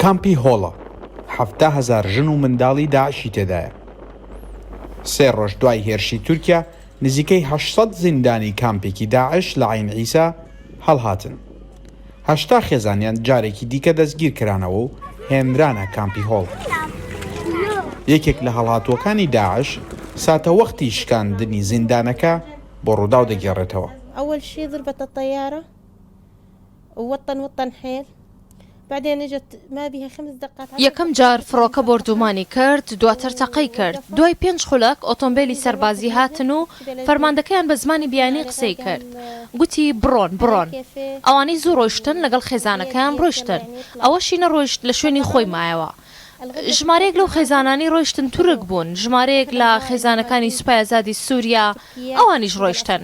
کامپی هۆڵە 7,000 ژن و منداڵی داعشی تێدایە. 3 ڕۆژ دوای هێرشی تورکیا نزیکەی 800 زیندانی کامپێکی داعش لە عین عیسا هەڵهاتن. 80 خێزانیان جارێکی دیکە دەستگیر کرانەوە و هێنرانە کامپی هۆڵ. یەکێک لە هەڵهاتووەکانی داعش ساتە وەختی شکاندنی زیندانەکە بۆ ڕووداو دەگێڕێتەوە. أول شيء ضربت الطيارة ووطن حيل بعدين اجت ما بها 5 دقات. یەکەم جار فڕۆکە بردومانی کرد، دواتر تەقەی کرد. دوای 5 خولەک ئۆتۆمبیلی سەربازی هاتن و فەرماندەکەیان بە زمانی بیانی قسەی کرد. گوتی بڕۆن. ئەوانەی زوو ڕۆیشتن لەگەڵ خێزانەکەیان ڕۆیشتن. ئەوەشی نەڕۆیشت لە شوێنی خۆی مایەوە. ژمارەیەک لەو خێزانانی ڕۆیشتن تورک بوون، ژمارەیەک لە خێزانەکانی سوپای ئازادی سووریا ئەوانیش ڕۆیشتن.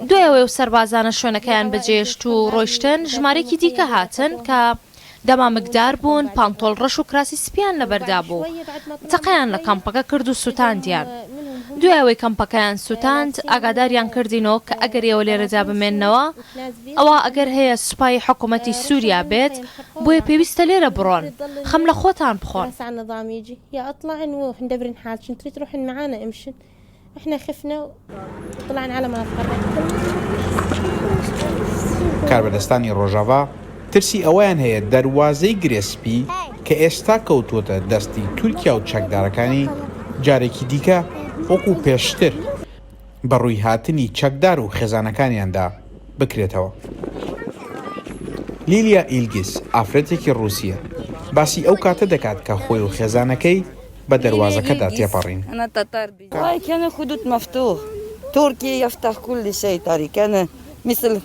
دوایەوەی و سەربازانە شوێنەکەیان بەجێشت و ڕۆیشتن، ژمارەیەکی دیکە هاتن کە دەمامکدار بوون، پانتۆڵ ڕەش و کراسی سپیان لەبەردا بوو. تەقەیان لە کەمپەکە کرد و سووتاندیان. دوایەوەی کەمپەکەیان سووتاند، ئاگاداریان کردینەوە کە ئەگەر ئێوە لێرەدا بمێننەوە، ئەوە ئەگەر هەیە سوپای حکوومەتی سووریا بێت، بۆیە پێویستە لێرە بڕۆن، خەم لە خۆتان بخۆن. کاربەدەستانی ڕۆژاوا ترسی ئەویان هەیە دەواازەی گرێسپی کە ئێستا کەوتوتە دەستی تورکیا و چەکدارەکانی جارێکی دیکە وەکو پێشتر بە ڕووی هاتنی چەکدار و خێزانەکانیاندا بکرێتەوە. لیلیا ئیلگیس ئافرەتێکی ڕووسیە باسی ئەو کاتە دەکات کە خۆی و خێزانەکەی بە دەواازەکەدا تێپەڕین. كان خدود مفتوح تركيا يفتح كل شيء تاري كان مثل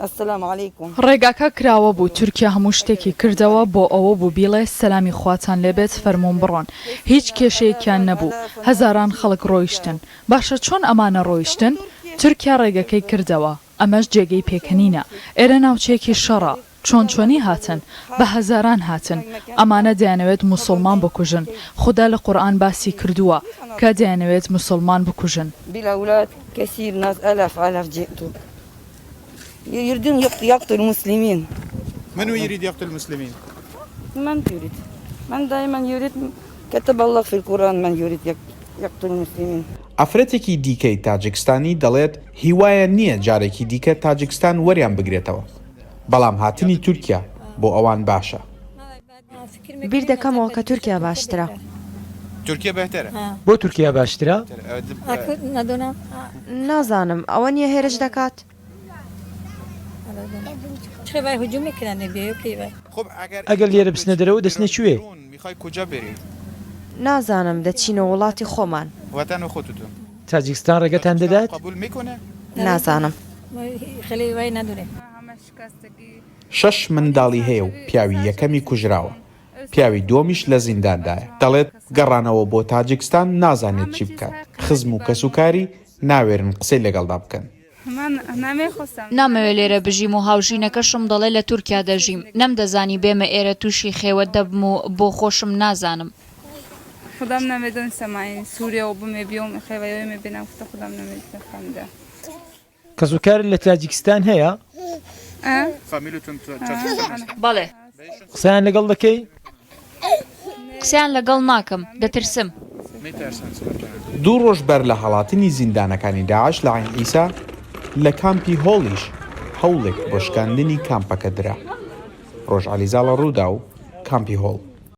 السلام عليكم. ڕێگاکە کراوە بوو، تورکیا هەموو شتێکی کردەوە بۆ ئەوە بوو بیڵێ سەلامی خواتان لێبێت، فەرموون بڕۆن. هیچ کێشەیەکیان نەبوو، هەزاران خەڵک ڕۆیشتن. باشە چۆن ئەمانە ڕۆیشتن؟ تورکیا ڕێگەکەی کردەوە، ئەمەش جێگەی پێکەنینە. ئێرە ناوچەیەکی شەڕە، چۆنی هاتن، بە هەزاران هاتن. ئەمانە دەیانەوێت موسڵمان بکوژن. خوددا لە قورئان باسی کردووە کە دەیانەوێت موسڵمان بکوژن. بالأولاد كثير ناس آلاف جئتوا يريدون يقتل المسلمين. من يريد يقتل المسلمين؟ من يريد، من دائما يريد، كتب الله في القرآن من يريد يقتل المسلمين. ئافرەتێکی دیکەی تاجکستانی دەڵێت هیوایە نییە جارێکی دیکە تاجکستان وەریان بگرێتەوە، بەڵام هاتنی تورکیا بۆ ئەوان باشە. بیر دەکەمەوە کە تورکیا باشترە. تورکیا بەهترە؟ بۆ تورکیا باشترە؟ نازانم، ئەوە نییە هێرش دەکات؟ ئەگەر لێرە بچنە دەرەوە دەچنە کوێ؟ نازانم، دەچینە وڵاتی خۆمان. تاجیکستان ڕێگەتان دەدات؟ نازانم. 6 منداڵی هەیە و پیاوی یەکەمی کوژراوە، پیاوی دووەمیش لە زینداندایە. دەڵێت گەڕانەوە بۆ تاجکستان نازانێت چی بکات، خزم و کەسوکاری ناوێرن قسەی لەگەڵدا بکەن. نامەوێت لێرە بژیم و هاوژینەکەشم دەڵێ لە تورکیا دەژیم. نەمدەزانی بێمە ئێرە تووشی خێوە دەبم و بۆ خۆشم نازانم. خودم نمیدونستم این سوریه و بوم بیوم خیلی میبینم خودم نمیدونستم. کەسوکار لە تاجیکستان هەیە؟ بەڵێ. قسەیان لەگەڵ دەکەی؟ قسەیان لەگەڵ ناکەم، دەترسم. 2 ڕۆژ بەر لە هەڵاتنی زیندانەکانی داعش لە عین عیسا لە کامپی هۆڵیش هەوڵێک بۆ شکاندنی کامپەکە درا. ڕۆژ عەلیزاڵە ڕوودا و کامپی هۆڵ.